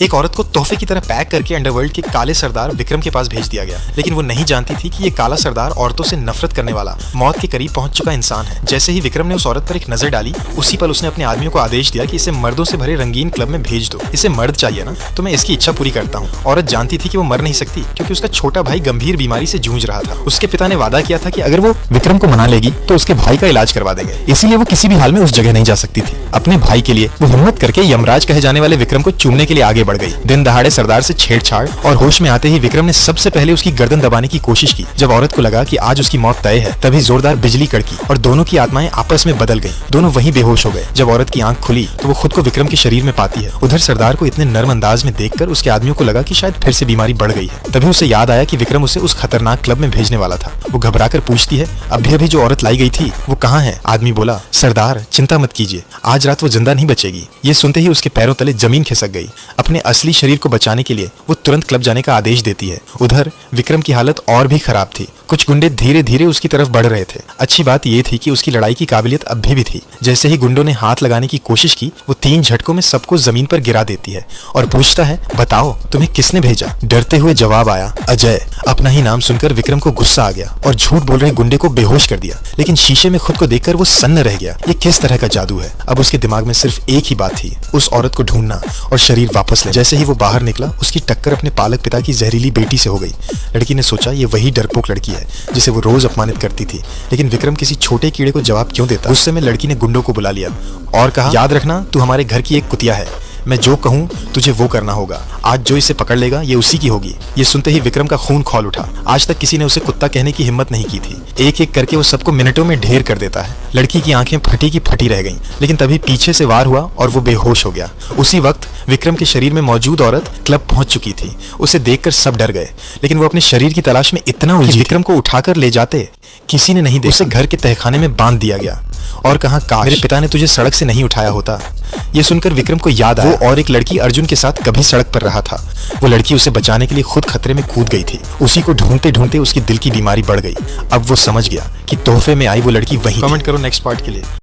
एक औरत को तोहफे की तरह पैक करके अंडरवर्ल्ड के काले सरदार विक्रम के पास भेज दिया गया, लेकिन वो नहीं जानती थी कि ये काला सरदार औरतों से नफरत करने वाला, मौत के करीब पहुंच चुका इंसान है। जैसे ही विक्रम ने उस औरत पर एक नजर डाली, उसी पल उसने अपने आदमियों को आदेश दिया कि इसे मर्दों से भरे रंगीन क्लब में भेज दो। इसे मर्द चाहिए ना, तो मैं इसकी इच्छा पूरी करता हूँ। औरत जानती थी कि वो मर नहीं सकती, क्योंकि उसका छोटा भाई गंभीर बीमारी से जूझ रहा था। उसके पिता ने वादा किया था कि अगर वो विक्रम को मना लेगी तो उसके भाई का इलाज करवा देंगे, इसीलिए वो किसी भी हाल में उस जगह नहीं जा सकती थी। अपने भाई के लिए वो हिम्मत करके यमराज कहे जाने वाले विक्रम को चूमने के लिए आगे बढ़ गई। दिन दहाड़े सरदार से छेड़छाड़ और होश में आते ही विक्रम ने सबसे पहले उसकी गर्दन दबाने की कोशिश की। जब औरत को लगा कि आज उसकी मौत तय है, तभी जोरदार बिजली कड़की और दोनों की आत्माएं आपस में बदल गईं। दोनों वहीं बेहोश हो गए। जब औरत की आंख खुली तो वो खुद को विक्रम के शरीर में पाती है। उधर सरदार को इतने नर्म अंदाज में देखकर उसके आदमियों को लगा कि शायद फिर से बीमारी बढ़ गई है। तभी उसे याद आया कि विक्रम उसे उस खतरनाक क्लब में भेजने वाला था। वो घबराकर पूछती है, अभी अभी जो औरत लाई गई थी वो कहाँ है? आदमी बोला, सरदार चिंता मत कीजिए, आज रात वो जिंदा नहीं बचेगी। ये सुनते ही उसके पैरों तले जमीन खिसक गई। अपने असली शरीर को बचाने के लिए वो तुरंत क्लब जाने का आदेश देती है। उधर विक्रम की हालत और भी खराब थी। कुछ गुंडे धीरे धीरे उसकी तरफ बढ़ रहे थे। अच्छी बात यह थी कि उसकी लड़ाई की काबिलियत अब भी थी। जैसे ही गुंडों ने हाथ लगाने की कोशिश की, वो 3 झटकों में सबको जमीन पर गिरा देती है और पूछता है, बताओ तुम्हें किसने भेजा? डरते हुए जवाब आया, अजय। अपना ही नाम सुनकर विक्रम को गुस्सा आ गया और झूठ बोल रहे गुंडे को बेहोश कर दिया। लेकिन शीशे में खुद को देखकर वो सन्न रह गया। ये किस तरह का जादू है? अब उसके दिमाग में सिर्फ एक ही बात थी, उस औरत को ढूंढना और शरीर वापस ले। जैसे ही वो बाहर निकला, उसकी टक्कर अपने पालक पिता की जहरीली बेटी से हो गई। लड़की ने सोचा, ये वही डरपोक लड़की है जिसे वो रोज अपमानित करती थी। लेकिन विक्रम किसी छोटे कीड़े को जवाब क्यों देता? गुस्से में लड़की ने गुंडों को बुला लिया और कहा, याद रखना तू हमारे घर की एक कुतिया है। मैं जो कहूँ तुझे वो करना होगा। आज जो इसे पकड़ लेगा ये उसी की होगी। ये सुनते ही विक्रम का खून खौल उठा। आज तक किसी ने उसे कुत्ता कहने की हिम्मत नहीं की थी। एक एक करके वो सबको मिनटों में ढेर कर देता है। लड़की की आंखें फटी की फटी रह गईं, लेकिन तभी पीछे से वार हुआ और वो बेहोश हो गया। उसी वक्त विक्रम के शरीर में मौजूद औरत क्लब पहुंच चुकी थी। उसे देखकर सब डर गए, लेकिन वो अपने शरीर की तलाश में इतना उलझी, विक्रम को उठाकर ले जाते किसी ने नहीं देखा। उसे घर के तहखाने में बांध दिया गया और कहा, काश मेरे पिता ने तुझे सड़क से नहीं उठाया होता। ये सुनकर विक्रम को याद आया, वो और एक लड़की अर्जुन के साथ कभी सड़क पर रहा था। वो लड़की उसे बचाने के लिए खुद खतरे में कूद गई थी। उसी को ढूंढते ढूंढते उसकी दिल की बीमारी बढ़ गई। अब वो समझ गया कि तोहफे में आई वो लड़की वही। कमेंट करो नेक्स्ट पार्ट के लिए।